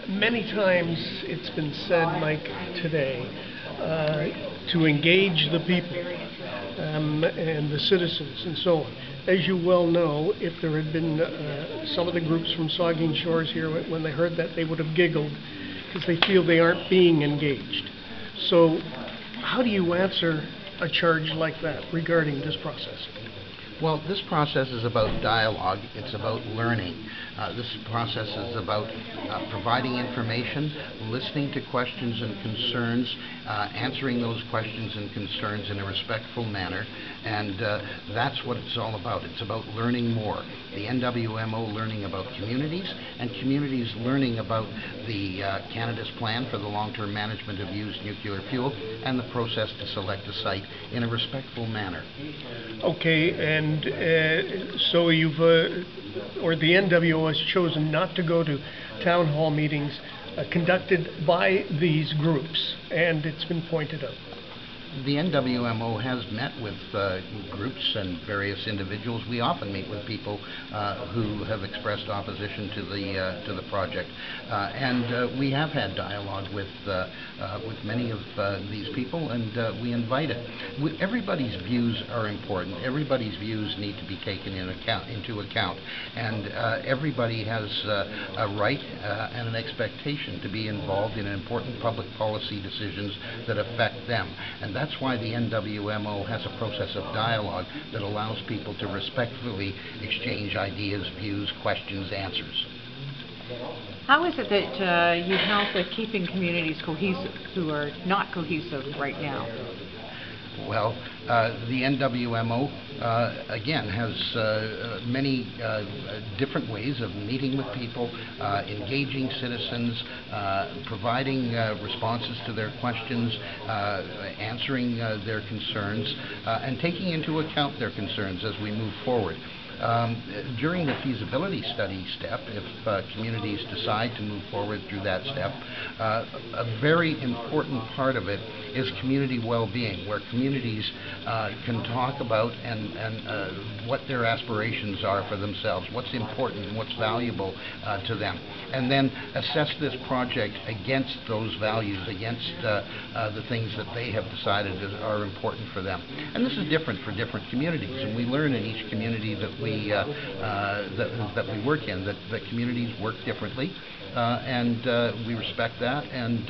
Many times it's been said, Mike, today, to engage the people and the citizens and so on. As you well know, if there had been some of the groups from Saugeen Shores here, when they heard that, they would have giggled because they feel they aren't being engaged. So how do you answer a charge like that regarding this process? Well, this process is about dialogue. It's about learning. This process is about providing information, listening to questions and concerns, answering those questions and concerns in a respectful manner, and that's what it's all about. It's about learning more. The NWMO learning about communities, and communities learning about the Canada's plan for the long-term management of used nuclear fuel and the process to select a site in a respectful manner. Okay, and so you've, or the NWO has chosen not to go to town hall meetings conducted by these groups, and it's been pointed out. The NWMO has met with groups and various individuals. We often meet with people who have expressed opposition to the project, and we have had dialogue with many of these people, and we invite it. Everybody's views are important. Everybody's views need to be taken into account, and everybody has a right and an expectation to be involved in important public policy decisions that affect them, and that's why the NWMO has a process of dialogue that allows people to respectfully exchange ideas, views, questions, answers. How is it that you help with keeping communities cohesive who are not cohesive right now? Well, the NWMO, again, has many different ways of meeting with people, engaging citizens, providing responses to their questions, answering their concerns, and taking into account their concerns as we move forward. During the feasibility study step, if communities decide to move forward through that step, a very important part of it is community well-being, where communities can talk about and what their aspirations are for themselves, what's important, what's valuable to them, and then assess this project against those values, against the things that they have decided are important for them. And this is different for different communities, and we learn in each community that we work in that communities work differently, and we respect that, and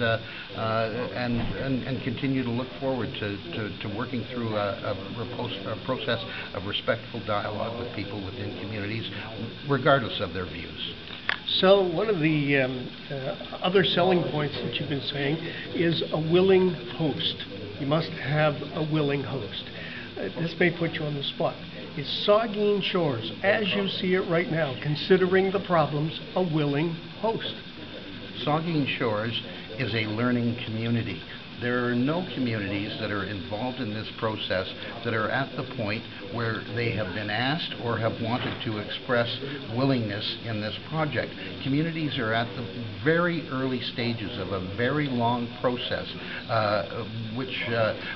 continue to look forward to working through a process of respectful dialogue with people within communities, regardless of their views. So one of the other selling points that you've been saying is a willing host. You must have a willing host. This may put you on the spot. Is Saugeen Shores, as you see it right now, considering the problems, a willing host? Saugeen Shores is a learning community. There are no communities that are involved in this process that are at the point where they have been asked or have wanted to express willingness in this project. Communities are at the very early stages of a very long process, which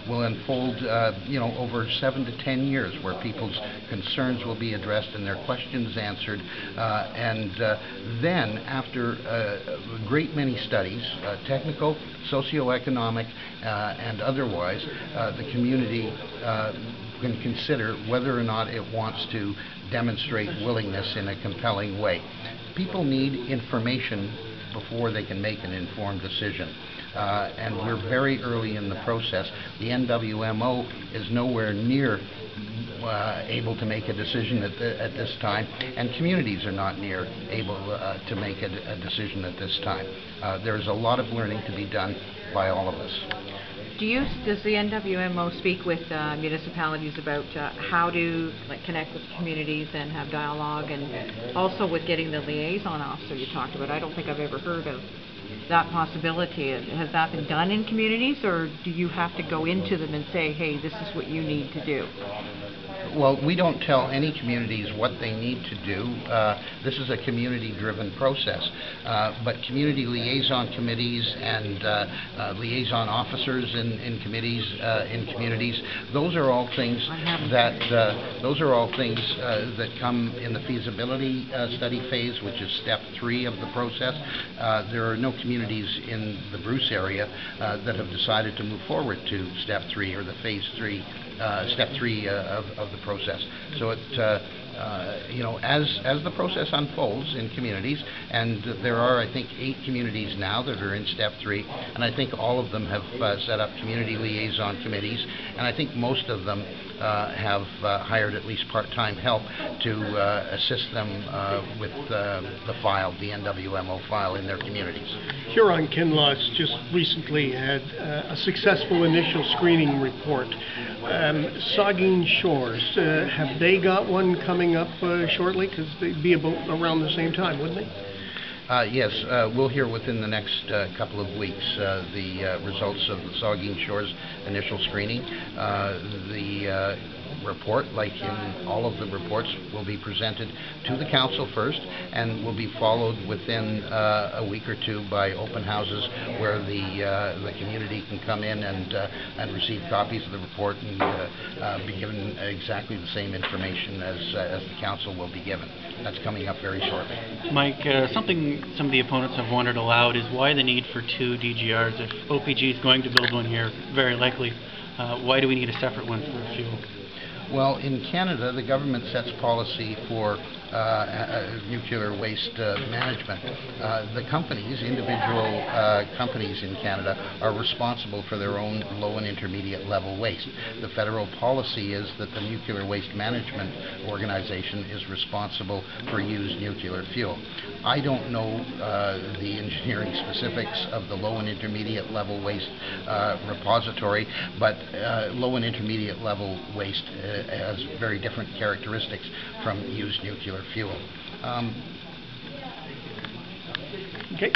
will unfold, over 7 to 10 years, where people's concerns will be addressed and their questions answered, and then after a great many studies, technical, socioeconomic, and otherwise, the community can consider whether or not it wants to demonstrate willingness in a compelling way. People need information before they can make an informed decision. And we're very early in the process. The NWMO is nowhere near able to make a decision at this time, and communities are not near able to make a decision at this time. There's a lot of learning to be done by all of us. Does the NWMO speak with municipalities about how to connect with communities and have dialogue, and also with getting the liaison officer you talked about? I don't think I've ever heard of that possibility. Has that been done in communities, or do you have to go into them and say, hey, this is what you need to do? Well, we don't tell any communities what they need to do. This is a community-driven process. But community liaison committees and liaison officers in committees, in communities, those are all things that come in the feasibility study phase, which is step 3 of the process. There are no communities in the Bruce area that have decided to move forward to step 3 or the phase 3, step 3 of the process. So as the process unfolds in communities, and there are, I think, 8 communities now that are in step 3, and I think all of them have set up community liaison committees, and I think most of them have hired at least part-time help to assist them with the file, the NWMO file in their communities. Huron-Kinloss just recently had a successful initial screening report. Saugeen Shores, have they got one coming up shortly? Because they'd be about around the same time, wouldn't they? Yes, we'll hear within the next couple of weeks the results of the Saugeen Shores initial screening. The report, like in all of the reports, will be presented to the council first and will be followed within a week or 2 by open houses where the community can come in and receive copies of the report and be given exactly the same information as the council will be given. That's coming up very shortly. Mike, something some of the opponents have wondered aloud is why the need for 2 DGRs if OPG is going to build one here, very likely. Why do we need a separate one for fuel? Well, in Canada, the government sets policy for nuclear waste management. The companies, individual companies in Canada, are responsible for their own low and intermediate level waste. The federal policy is that the Nuclear Waste Management Organization is responsible for used nuclear fuel. I don't know the engineering specifics of the low and intermediate level waste repository, but low and intermediate level waste has very different characteristics from used nuclear fuel. Okay.